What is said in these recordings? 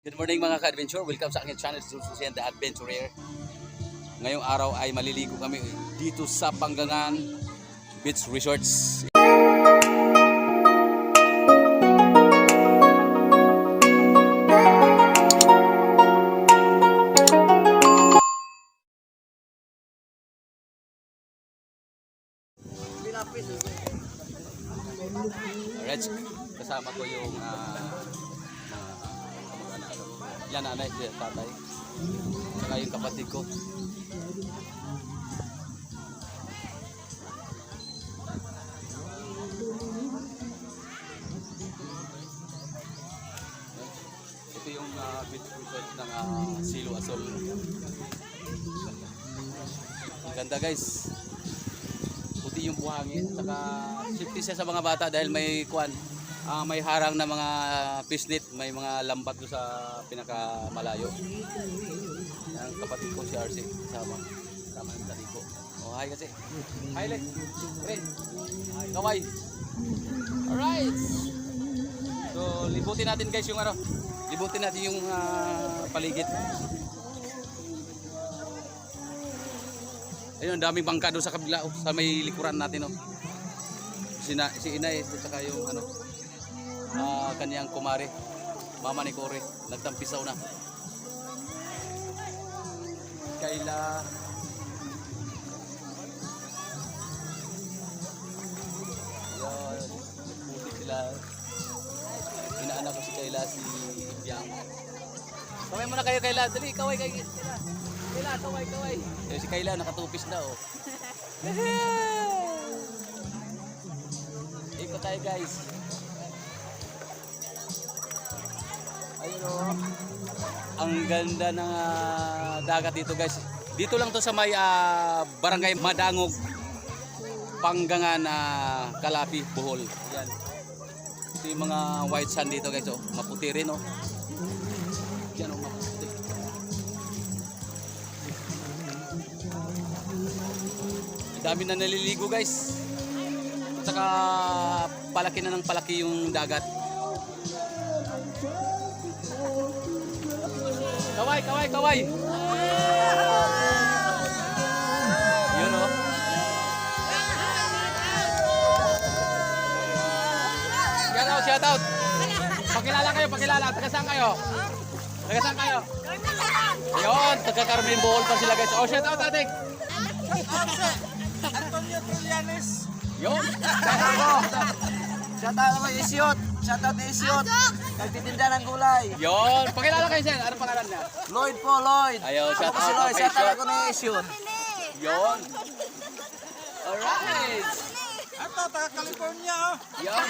Good morning mga ka-adventure. Welcome sa aking channel, Susian the Adventurer. Ngayong araw ay maliligo kami dito sa Panggangan Beach Resorts. Alright, kasama ko yung yan, nanay, tatay, saka yung kapatid ko. Ito yung beach resort ng Silo Asol. Ang ganda guys, puti yung buhangin, saka safety siya sa mga bata dahil may may harang na mga pisnit, may mga lambat doon sa pinakamalayo. Ang kapatid ko si RC, kasama ng tali ko. Oh, hi kasi. Hi, Le. Pre. Kaway. Alright. So, libutin natin guys yung libutin natin yung paligid. Ayun, daming bangka doon sa kabila, sa may likuran natin, oh. Si Inay, at saka yung kanyang kumare, mama ni Kore, nagtampisaw na. Kayla. Yan, puti sila. Inaanak ko si Kayla, si Ibyang. Kaway muna kayo Kayla, dali, kaway kayo. Kayla, kaway. Si Kayla, nakatupis na, oh. Ikot tayo guys. Ayun, oh. Ang ganda ng dagat dito guys. Dito lang to sa may barangay Madangog, Panggangan, Calapi, Bohol. Yan. Ito yung mga white sand dito guys, oh. Maputi rin, oh. Yan, oh, maputi. Dami na naliligo guys. At saka palaki na ng palaki yung dagat. Kaway. Yun, oh. Shout out. Pakilala. Taga saan kayo? Ayun, taga Carmen Bohol pa sila guys. Oh, shout out ating. Antonio Trillanes. Yun. Shout out naman Isyot. Shout out Isyot. Nagtitinda ng gulay. Yun. Pakilala kayo siya. Ano pangalan niya? Lloyd po, Lloyd. Ayun, shout Ako si out Lloyd. kay Shout out Isyot. ako ni Isyot. Yun. Alright. Ato, taga California. Yun.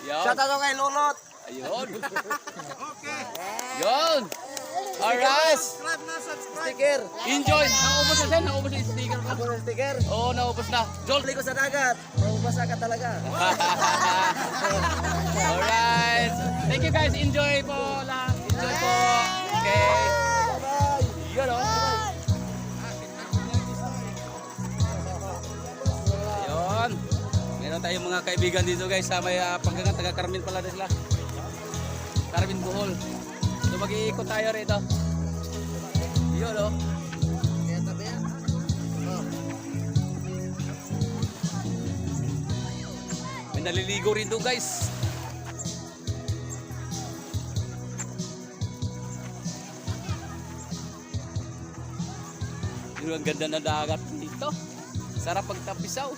Yun. Shout out ako kay Lulot. Ayun. Okay. Yun. Alright. Subscribe na, subscribe. Sticker. Enjoy. Naubos na siya. Naubos na yung sticker ko. Ako ng sticker. Oo, naubos na. Joel. Tuloy ko sa dagat. Mababasa ka talaga. Alright. Thank you guys. Enjoy po lang. Enjoy po. Okay. Bye-bye. Yun, oh. Ayun. Meron tayong mga kaibigan dito guys sa may Panggangan, taga Carmen pala sila. Carmen Bohol. So mag-iikot tayo rito. Yun, oh. Kaya tabi yan. Oh. May naliligo rin doon guys. Yun, ang ganda na dagat dito. Sarap pagtapisaw.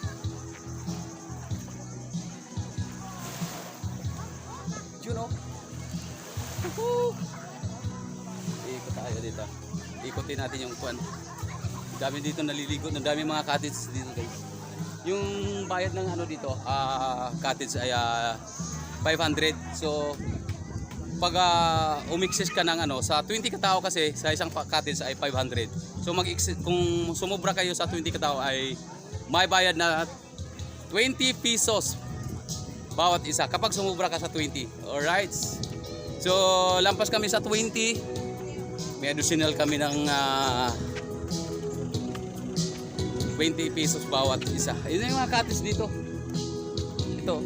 Yun, oh. Ikot tayo dito. Ikotin natin yung kuan. Dami dito naliligo, ang dami mga cottage dito guys. Yung bayad ng dito, cottage ay 500. So pag umixes ka ng sa 20 katao kasi sa isang cottage ay 500. So kung sumobra kayo sa 20 katao ay may bayad na 20 pesos bawat isa kapag sumobra ka sa 20. Alright. So lampas kami sa 20, may additional kami ng 20 pesos bawat isa. Yun yung mga cottage dito. Ito.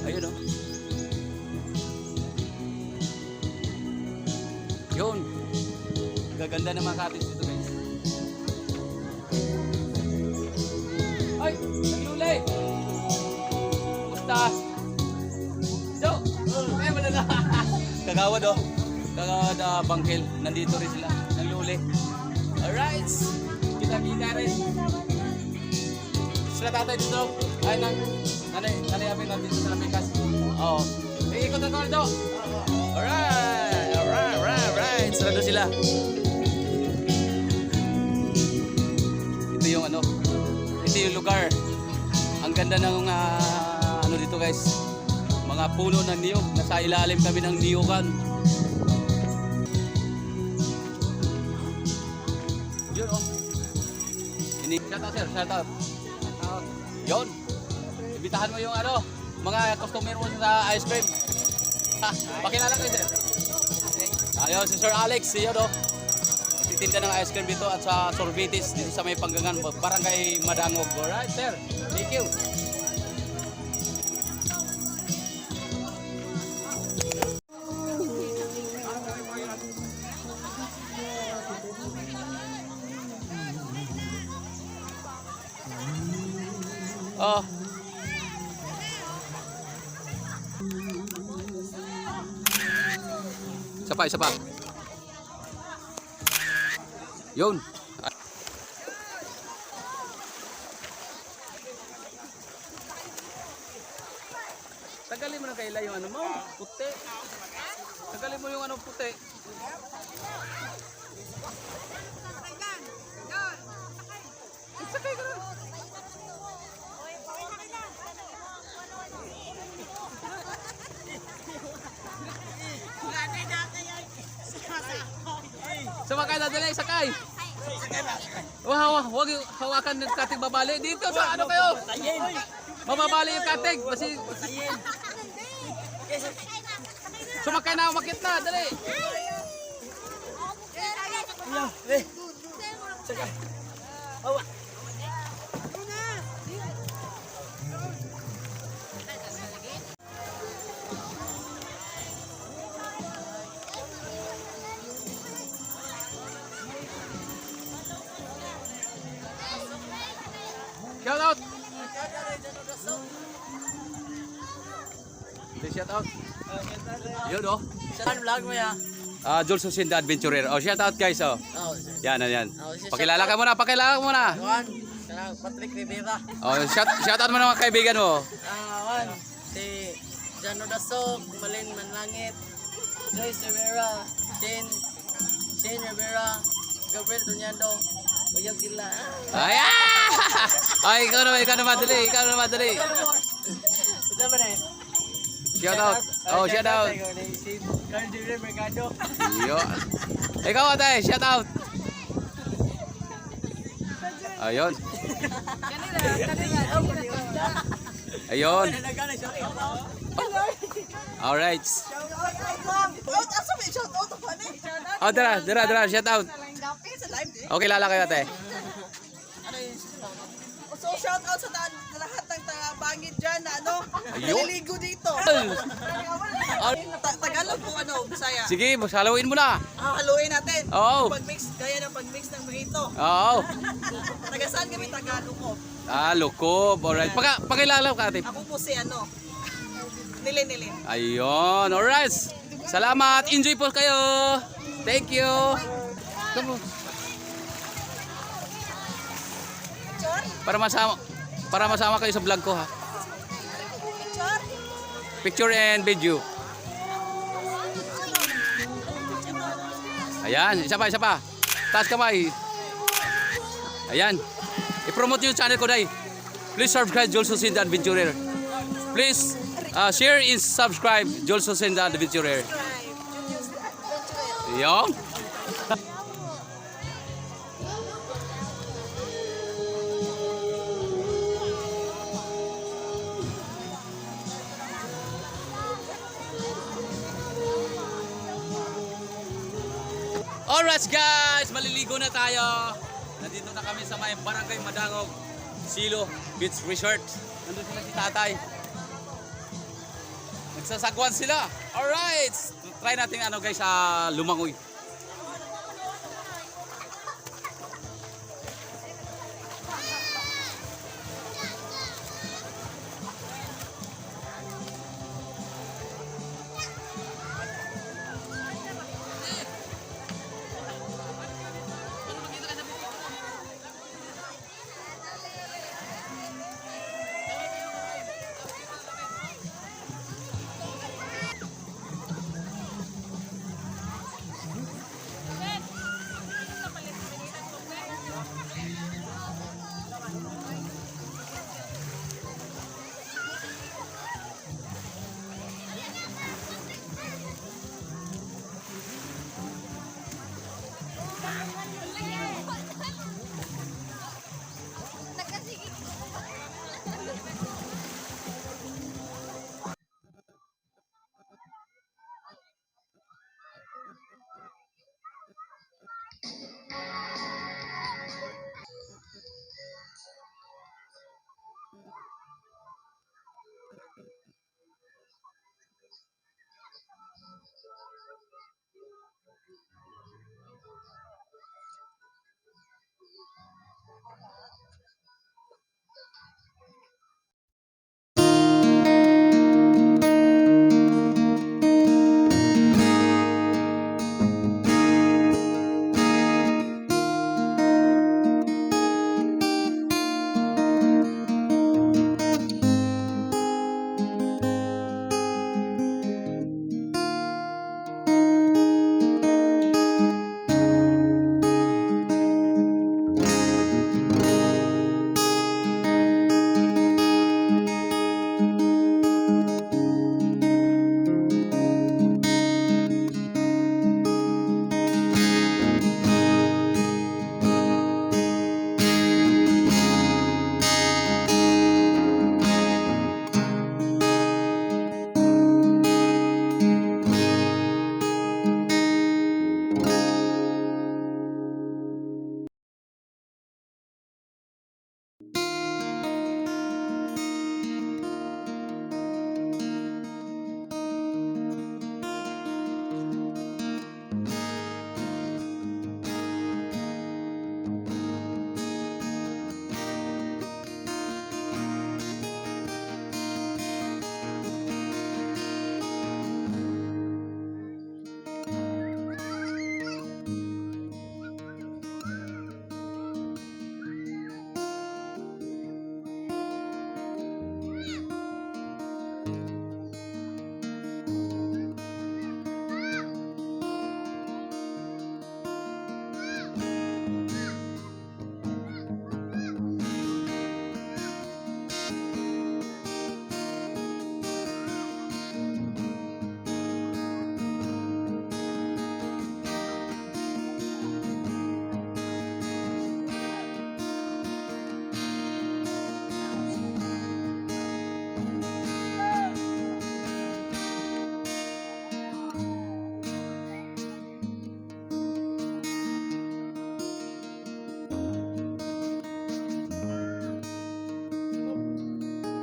Ayun, oh. Gaganda ng mga cottage dito guys. Ay! Nagluli! Kumusta? So, ay madala. Kagawad oh. Kagawad bangkel. Nandito rin sila. Nagluli. Alright! Kita-kita rin. Sila tatay dito. Ay, nanay abing natin sa Napikas. Oo. Ikot ang kordo. Alright. Sarado sila. Ito yung ano. Ito yung lugar. Ang ganda ng ano dito guys. Mga puno ng niyog. Nasa ilalim kami ng niyogan. Yun oh. Shout out sir, shout out. Yun. Ibitahan mo yung ano, mga customer mo sa ice cream. Ha, pakilala kayo sir. Ayun, si Sir Alex, yun o. Titinda ng ice cream dito at sa Sorbitis dito sa may Panggangan, Barangay Madangog. Alright sir, thank you. Oh. Isa pa. Yun. Tagalin mo na kaila yung ano mo, puti. Tagalin mo yung ano puti. Sakay ka na. Sumakay na dali, sakay. Wag hawakan ng katig babali. Dito sa ano kayo? Mababali yung katig. Sumakay na, umakit na, dali. Sakay. Hawa. Shout out. Shout out. Yun oh. Saan vlog mo ya? Jules Susin the Adventurer. Oh, shout out guys oh. Yan. si Pakilala ka muna. Juan, Patrick Rivera. Oh, shout out mo na mga kaibigan mo. Juan, si Jano Dasok, Malin Manlangit, Joyce Rivera, Shane Rivera, Gabriel Tunyado, Uyag Dila. Ay, ikaw naman dali. Ito ba na Shout out. Oh, shout out. Si Carl Jure Mercado. Yo. Ikaw ate, shout out. Ayun. Ayun. Alright. Oh, dara, shout out. Okay, lala kayo ate. So shout out sa lahat ng taga-bangid dyan na ano, Ayun. naliligo dito. Tagalog kung ano, Bisaya. Sige, haluin mo na. Haluin natin. Oo. Pag-mix, gaya ng pag-mix ng mojito. Oo. Taga saan kami? Tagalog. Lukob. Alright. Pakilala ka ate. Ako po si ano, Nilin. Ayun. Alright. Salamat. Enjoy po kayo. Thank you. Para masama kayo sa vlog ko ha. Picture and video. Ayan, isa pa. Taas kamay. Ayan. I-promote yung channel ko dai. Please subscribe Jules Susin the Adventurer. Please share and subscribe Jules Susin the Adventurer. Ayan. Alright guys, maliligo na tayo. Nandito na kami sa may Barangay Madangog, Silo Beach Resort. Nandun sila si tatay. Nagsasagwan sila. Alright, try natin ano guys sa lumangoy.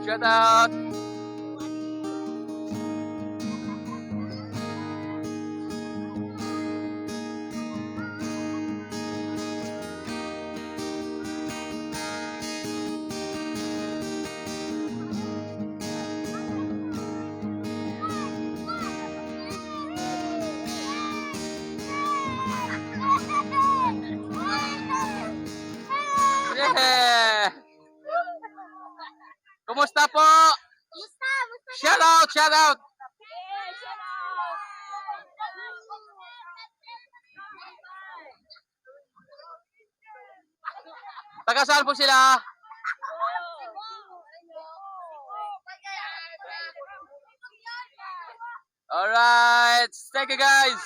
Shout out. Yeah. Kumusta po? Shout out, shout out. Taga saan po sila? Alright, thank you guys.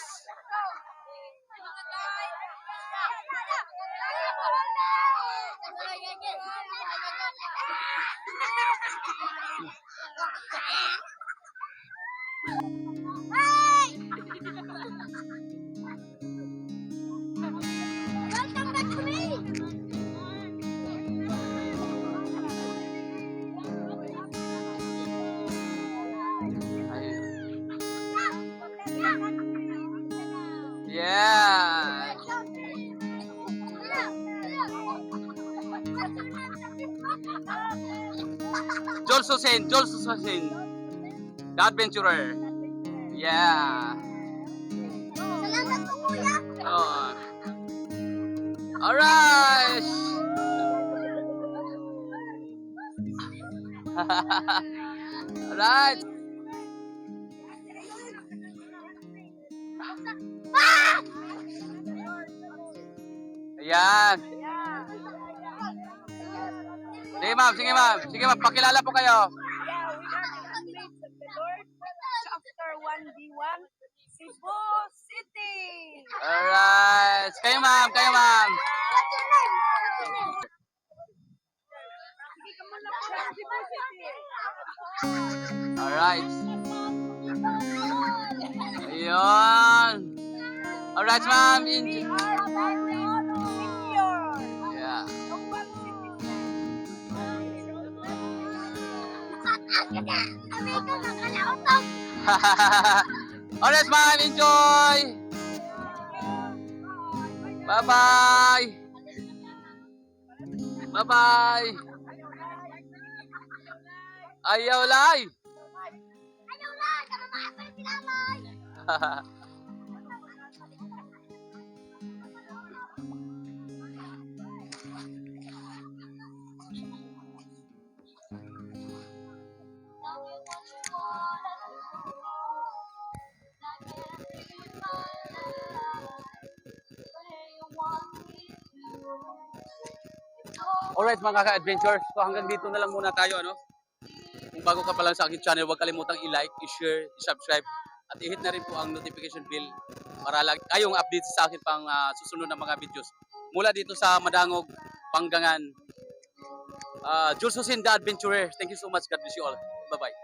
Welcome back to me. Yeah. Joel Susin, the adventurer. Yeah. Salamat po, kuya. Oh. Alright. Alright. Ayan. Sige ma'am, sige ma'am. Sige ma'am, pakilala po kayo. Chapter 1B1, Cebu City. Alright. Kayo ma'am, kayo ma'am. What's your name? Cebu City. Alright. Ayun. Alright ma'am. We are very secure. Yeah. No one Amigo, nakalautog. Alright ma'am, enjoy. Bye-bye. Bye-bye. Ayaw lay. Ayaw lang, kami makapal sila, May. Alright mga ka-adventure, so hanggang dito na lang muna tayo, ano? Kung bago ka pa lang sa aking channel, huwag kalimutang i-like, i-share, i-subscribe, at i-hit na rin po ang notification bell para lagi kayong update sa akin pang susunod na mga videos. Mula dito sa Madangog, Panggangan, Jules Susin, the Adventurer. Thank you so much. God bless you all. Bye-bye.